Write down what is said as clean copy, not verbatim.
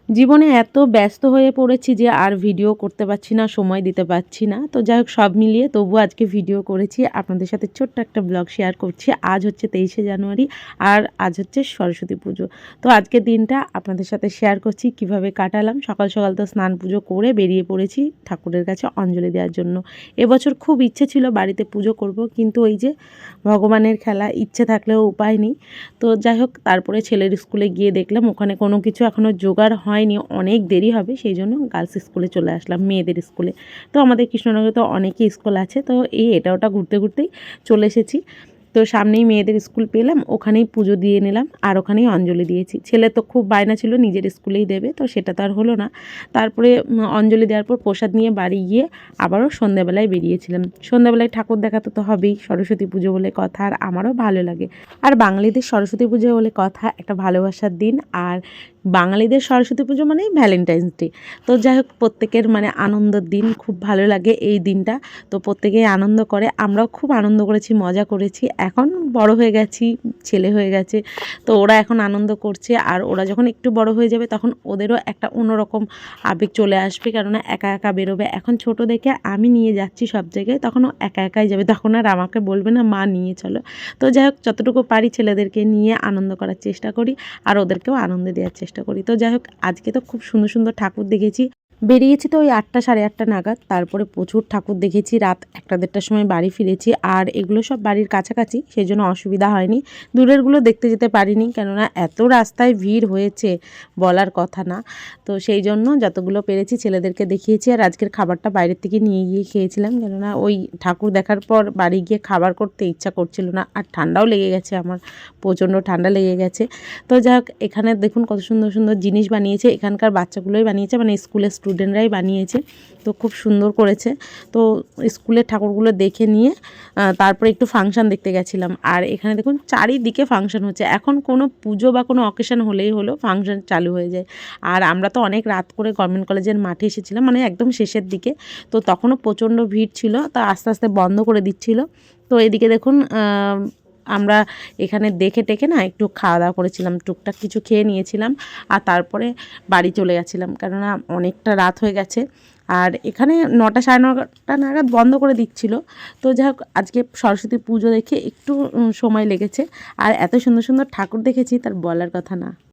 জীবনে এত ব্যস্ত হয়ে পড়েছি যে আর ভিডিও করতে পারছি না, সময় দিতে পারছি না। তো যাই হোক সব মিলিয়ে তবুও আজকে ভিডিও করেছি। আপনাদের সাথে ছোট্ট একটা ব্লগ শেয়ার করছি। আজ হচ্ছে 23শে জানুয়ারি আর আজ হচ্ছে সরস্বতী পুজো। তো আজকের দিনটা আপনাদের সাথে শেয়ার করছি কিভাবে কাটালাম। সকাল সকাল তো স্নান পুজো করে বেরিয়ে পড়েছি ঠাকুরের কাছে অঞ্জলি দেওয়ার জন্য। এবছর খুব ইচ্ছে ছিল বাড়িতে পুজো করব, কিন্তু ওই যে ভগবানের খেলা, ইচ্ছে থাকলেও উপায় নেই। তো যাই হোক তারপরে ছেলের স্কুলে গিয়ে দেখলাম ওখানে কোনো কিছু এখনও জোগাড় হয়নি, অনেক দেরি হবে, সেই জন্য গার্লস স্কুলে চলে আসলাম, মেয়েদের স্কুলে। তো আমাদের কৃষ্ণনগরে তো অনেকই স্কুল আছে, তো এই এটা ওটা ঘুরতে ঘুরতেই চলে এসেছি। তো সামনেই মেয়েদের স্কুল পেলাম, ওখানেই পুজো দিয়ে নিলাম আর ওখানেই অঞ্জলি দিয়েছি। ছেলে তো খুব বায়না ছিল নিজের স্কুলেই দেবে, তো সেটা তো আর হলো না। তারপরে অঞ্জলি দেওয়ার পর প্রসাদ নিয়ে বাড়ি গিয়ে আবারও সন্ধ্যাবেলায় বেরিয়েছিলাম। সন্ধ্যাবেলায় ঠাকুর দেখাতে তো হবেই, সরস্বতী পুজো বলে কথা, আর আমারও ভালো লাগে। আর বাঙালিদের সরস্বতী পুজো বলে কথা একটা ভালোবাসার দিন, আর বাঙালিদের সরস্বতী পুজো মানেই ভ্যালেন্টাইন্স ডে। তো যাই হোক প্রত্যেকের মানে আনন্দের দিন, খুব ভালো লাগে এই দিনটা। তো প্রত্যেকেই আনন্দ করে, আমরাও খুব আনন্দ করেছি, মজা করেছি। এখন বড় হয়ে গেছি, ছেলে হয়ে গেছে, তো ওরা এখন আনন্দ করছে। আর ওরা যখন একটু বড় হয়ে যাবে তখন ওদেরও একটা অন্যরকম আবেগ চলে আসবে, কেননা একা একা বেরোবে। এখন ছোট দেখে আমি নিয়ে যাচ্ছি সব জায়গায়, তখন ও একা একাই যাবে, তখন আর আমাকে বলবে না মা নিয়ে চলো। তো যাই হোক যতটুকু পারি ছেলেদেরকে নিয়ে আনন্দ করার চেষ্টা করি, আর ওদেরকেও আনন্দ দেওয়ার চেষ্টা করি। তো যাই হোক আজকে তো খুব সুন্দর সুন্দর ঠাকুর দেখেছি। বেরিয়েছি তো ওই 8টা সাড়ে 8টা নাগাদ, তারপরে প্রচুর ঠাকুর দেখেছি। রাত 1টা-1:30টার সময় বাড়ি ফিরেছি, আর এগুলো সব বাড়ির কাছাকাছি, সেই জন্য অসুবিধা হয়নি। দূরেরগুলো দেখতে যেতে পারিনি, কেননা এত রাস্তায় ভিড় হয়েছে বলার কথা না। তো সেই জন্য যতগুলো পেরেছি ছেলেদেরকে দেখিয়েছি, আর আজকের খাবারটা বাইরের থেকে নিয়ে গিয়ে খেয়েছিলাম, কেননা ওই ঠাকুর দেখার পর বাড়ি গিয়ে খাবার করতে ইচ্ছা করছিল না। আর ঠান্ডাও লেগে গেছে, আমার প্রচণ্ড ঠান্ডা লেগে গেছে। তো যাই হোক এখানে দেখুন কত সুন্দর সুন্দর জিনিস বানিয়েছে, এখানকার বাচ্চাগুলোই বানিয়েছে, মানে স্কুলের স্টুডেন্টরাই বানিয়েছে। তো খুব সুন্দর করেছে। তো স্কুলের ঠাকুরগুলো দেখে নিয়ে তারপরে একটু ফাংশান দেখতে গেছিলাম। আর এখানে দেখুন চারিদিকে ফাংশান হচ্ছে, এখন কোনো পুজো বা কোনো অকেশন হলেই হলো ফাংশান চালু হয়ে যায়। আর আমরা তো অনেক রাত করে গভর্নমেন্ট কলেজের মাঠে এসেছিলাম, মানে একদম শেষের দিকে, তো তখনও প্রচণ্ড ভিড় ছিল, তা আস্তে আস্তে বন্ধ করে দিচ্ছিল। তো এদিকে দেখুন আমরা এখানে দেখে টেকে না একটু খাওয়া দাওয়া করেছিলাম, টুকটাক কিছু খেয়ে নিয়েছিলাম, আর তারপরে বাড়ি চলে গেছিলাম, কেননা অনেকটা রাত হয়ে গেছে। আর এখানে 9টা সাড়ে 9টা নাগাদ বন্ধ করে দিচ্ছিল। তো যাই হোক আজকে সরস্বতী পুজো দেখে একটু সময় লেগেছে, আর এত সুন্দর সুন্দর ঠাকুর দেখেছি তার বলার কথা না।